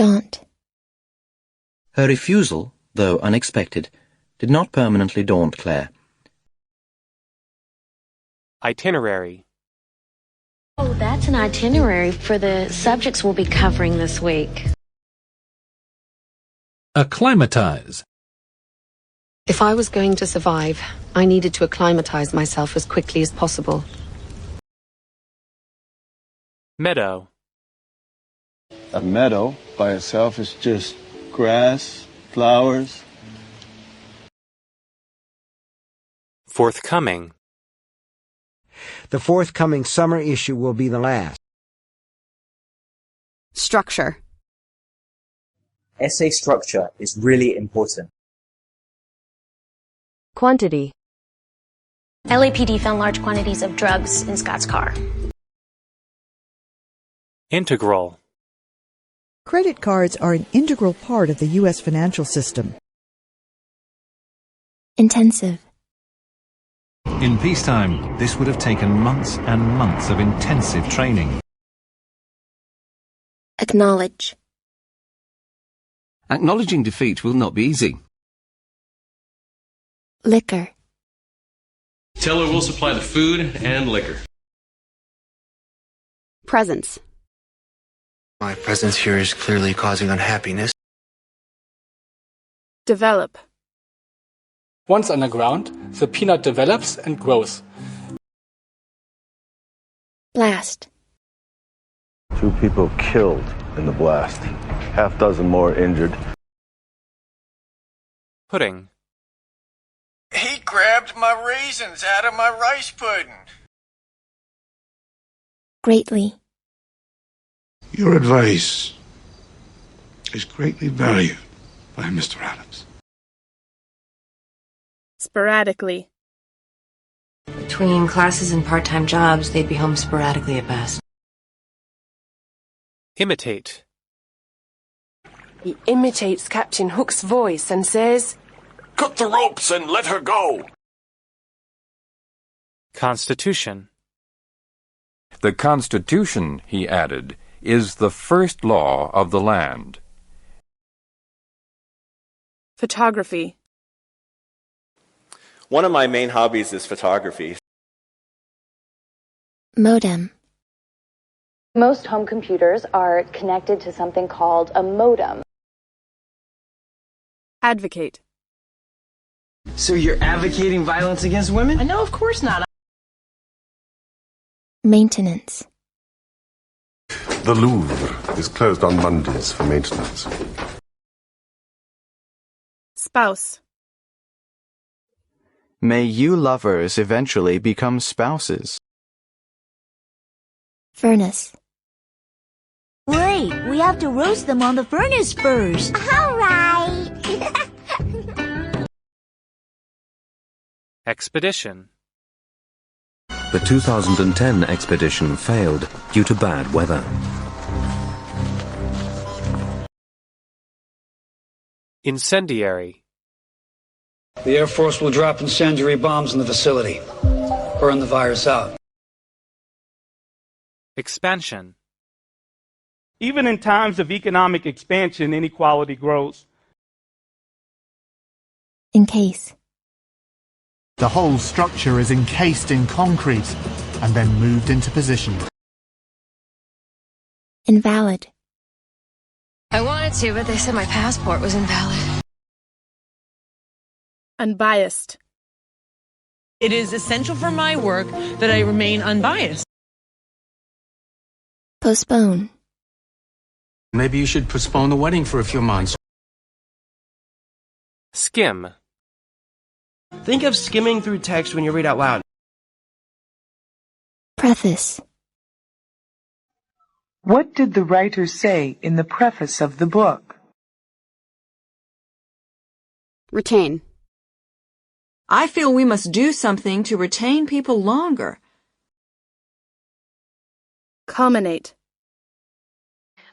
Daunt. Her refusal, though unexpected, did not permanently daunt Claire. Itinerary. Oh, that's an itinerary for the subjects we'll be covering this week. Acclimatize. If I was going to survive, I needed to acclimatize myself as quickly as possible. Meadow. A meadow by itself is just grass, flowers. Forthcoming. The forthcoming summer issue will be the last. Structure. Essay structure is really important. Quantity. LAPD found large quantities of drugs in Scott's car. Integral. Credit cards are an integral part of the U.S. financial system. Intensive. In peacetime, this would have taken months and months of intensive training. Acknowledge. Acknowledging defeat will not be easy. Liquor. Tell her we'll supply the food and liquor. Presence. My presence here is clearly causing unhappiness. Develop. Once underground, the peanut develops and grows. Blast. 2 people killed in the blast. Half dozen more injured. Pudding. He grabbed my raisins out of my rice pudding. Greatly. Your advice is greatly valued by Mr. Adams. Sporadically. Between classes and part-time jobs, they'd be home sporadically at best. Imitate. He imitates Captain Hook's voice and says, Cut the ropes and let her go. Constitution. The Constitution, he added, is the first law of the land. Photography. One of my main hobbies is photography. Modem. Most home computers are connected to something called a modem. Advocate. So you're advocating violence against women? No, of course not. Maintenance. The Louvre is closed on Mondays for maintenance. Spouse. May you lovers eventually become spouses. Furnace. Wait, we have to roast them on the furnace first. All right. Expedition. The 2010 expedition failed due to bad weather. Incendiary. The Air Force will drop incendiary bombs in the facility. Burn the virus out. Expansion. Even in times of economic expansion, inequality grows. Encase. The whole structure is encased in concrete and then moved into position. Invalid. I wanted to, but they said my passport was invalid. Unbiased. It is essential for my work that I remain unbiased. Postpone. Maybe you should postpone the wedding for a few months. Skim. Think of skimming through text when you read out loud. Preface. What did the writer say in the preface of the book? Retain. I feel we must do something to retain people longer. Culminate.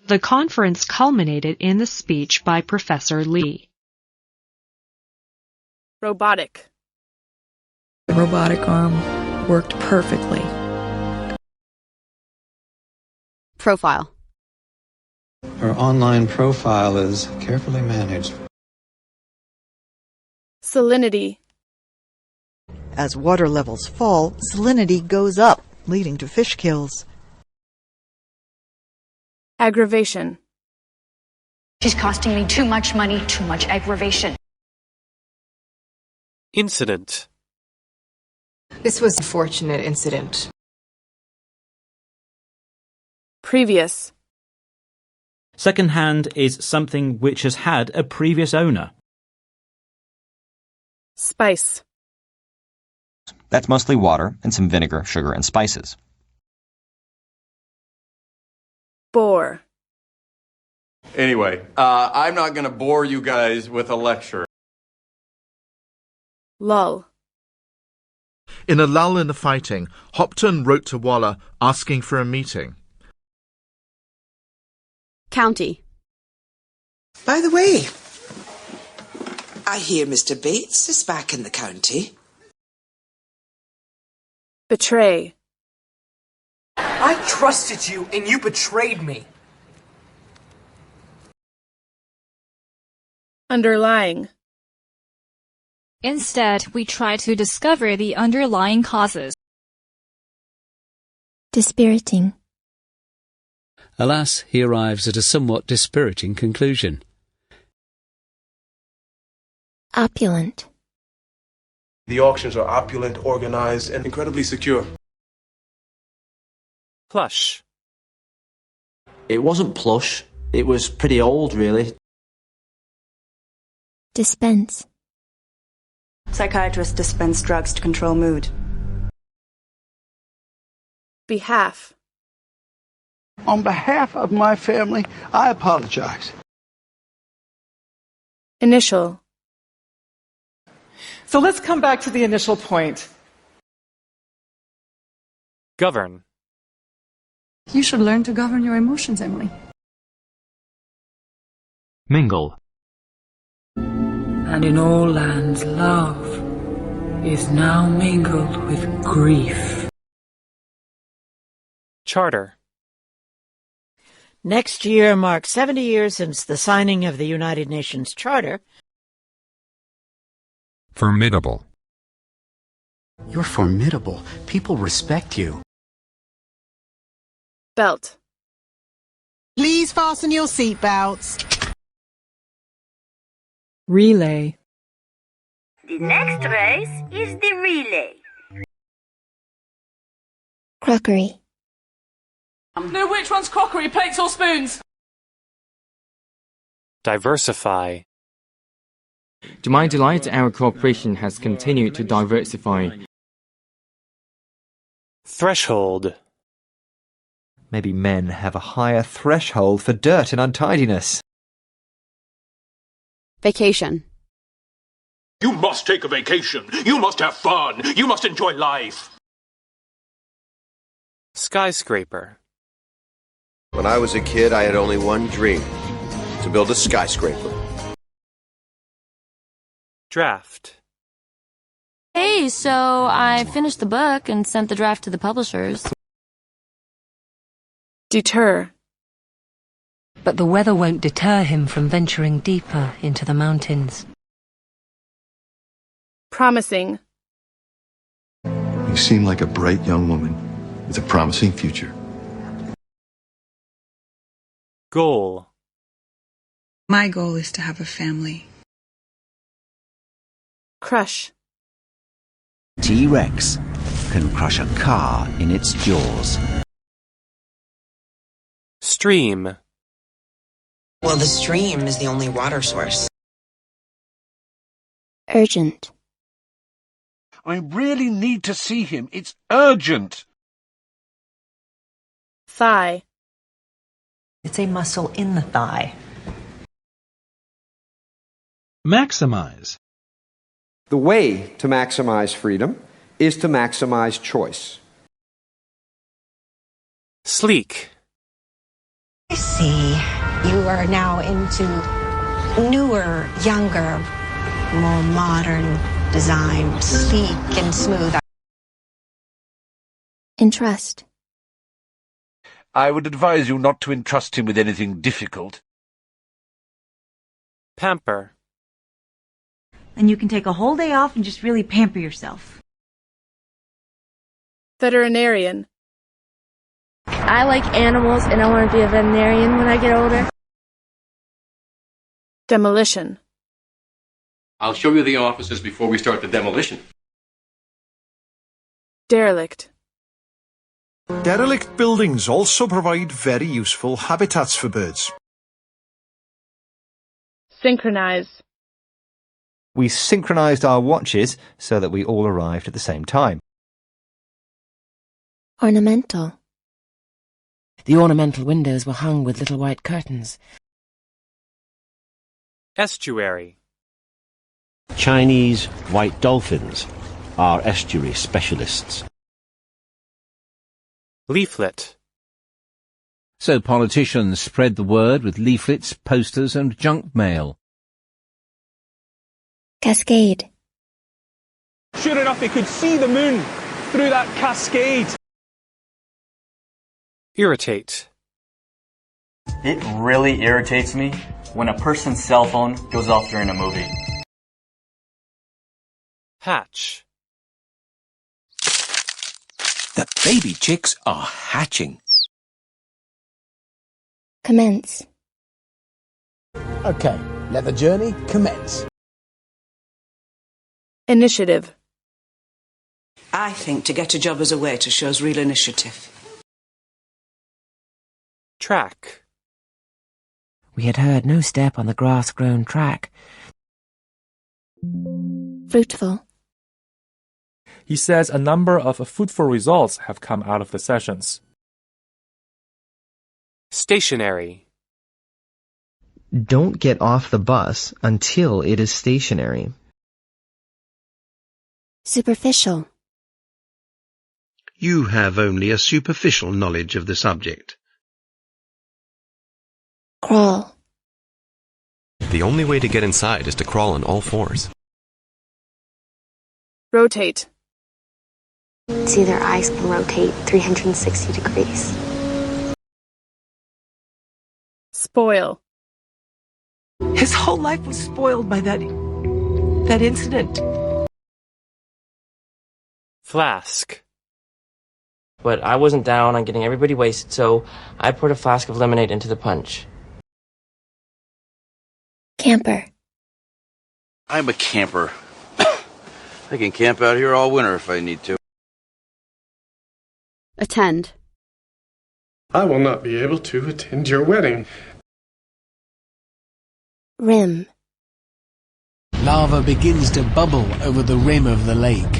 The conference culminated in the speech by Professor Lee. Robotic. The robotic arm worked perfectly. Profile. Her online profile is carefully managed. Salinity. As water levels fall, salinity goes up, leading to fish kills. Aggravation. She's costing me too much money, too much aggravation. Incident. This was a fortunate incident. Previous. Second-hand is something which has had a previous owner. Spice. That's mostly water and some vinegar, sugar, and spices. Bore. Anyway, I'm not going to bore you guys with a lecture. Lull. In a lull in the fighting, Hopton wrote to Waller asking for a meeting. County. By the way, I hear Mr. Bates is back in the county. Betray. I trusted you and you betrayed me. Underlying. Instead, we try to discover the underlying causes. Dispiriting. Alas, he arrives at a somewhat dispiriting conclusion. Opulent. The auctions are opulent, organized, and incredibly secure. Plush. It wasn't plush. It was pretty old, really. Dispense. Psychiatrists dispense drugs to control mood. Behalf. On behalf of my family, I apologize. Initial. So let's come back to the initial point. Govern. You should learn to govern your emotions, Emily. Mingle. And in all lands love is now mingled with grief. Charter. Next year marks 70 years since the signing of the United Nations Charter. Formidable. You're formidable. People respect you. Belt. Please fasten your seatbelts. Relay. The next race is the relay. Crockery. No, which one's crockery, plates or spoons? Diversify. To my delight, our cooperation has continued to diversify. Threshold. Maybe men have a higher threshold for dirt and untidiness. Vacation. You must take a vacation. You must have fun. You must enjoy life. Skyscraper. When I was a kid, I had only one dream: to build a skyscraper. Draft. Hey, so I finished the book and sent the draft to the publishers. Deter. But the weather won't deter him from venturing deeper into the mountains. Promising. You seem like a bright young woman with a promising future. Goal. My goal is to have a family. Crush. T-Rex can crush a car in its jaws. Stream. Well, the stream is the only water source. Urgent. I really need to see him. It's urgent. Thigh. It's a muscle in the thigh. Maximize. The way to maximize freedom is to maximize choice. Sleek. I see. You are now into newer, younger, more modern design, sleek and smooth. Entrust. I would advise you not to entrust him with anything difficult. Pamper. And you can take a whole day off and just really pamper yourself. Veterinarian. I like animals and I want to be a veterinarian when I get older. Demolition. I'll show you the offices before we start the demolition. Derelict. Derelict buildings also provide very useful habitats for birds. Synchronize. We synchronized our watches so that we all arrived at the same time. Ornamental. The ornamental windows were hung with little white curtains. Estuary. Chinese white dolphins are estuary specialists. Leaflet. So politicians spread the word with leaflets, posters and junk mail. Cascade. Sure enough, he could see the moon through that cascade. Irritate. It really irritates me when a person's cell phone goes off during a movie. Hatch. The baby chicks are hatching. Commence. Okay, let the journey commence. Initiative. I think to get a job as a waiter shows real initiative. Track. We had heard no step on the grass-grown track. Fruitful. He says a number of fruitful results have come out of the sessions. Stationary. Don't get off the bus until it is stationary. Superficial. You have only a superficial knowledge of the subject. Crawl. The only way to get inside is to crawl on all fours. Rotate. See, their eyes can rotate 360 degrees. Spoil. His whole life was spoiled by that incident. Flask. But I wasn't down on getting everybody wasted, so I poured a flask of lemonade into the punch. Camper. I'm a camper. I can camp out here all winter if I need to. Attend. I will not be able to attend your wedding. Rim. Lava begins to bubble over the rim of the lake.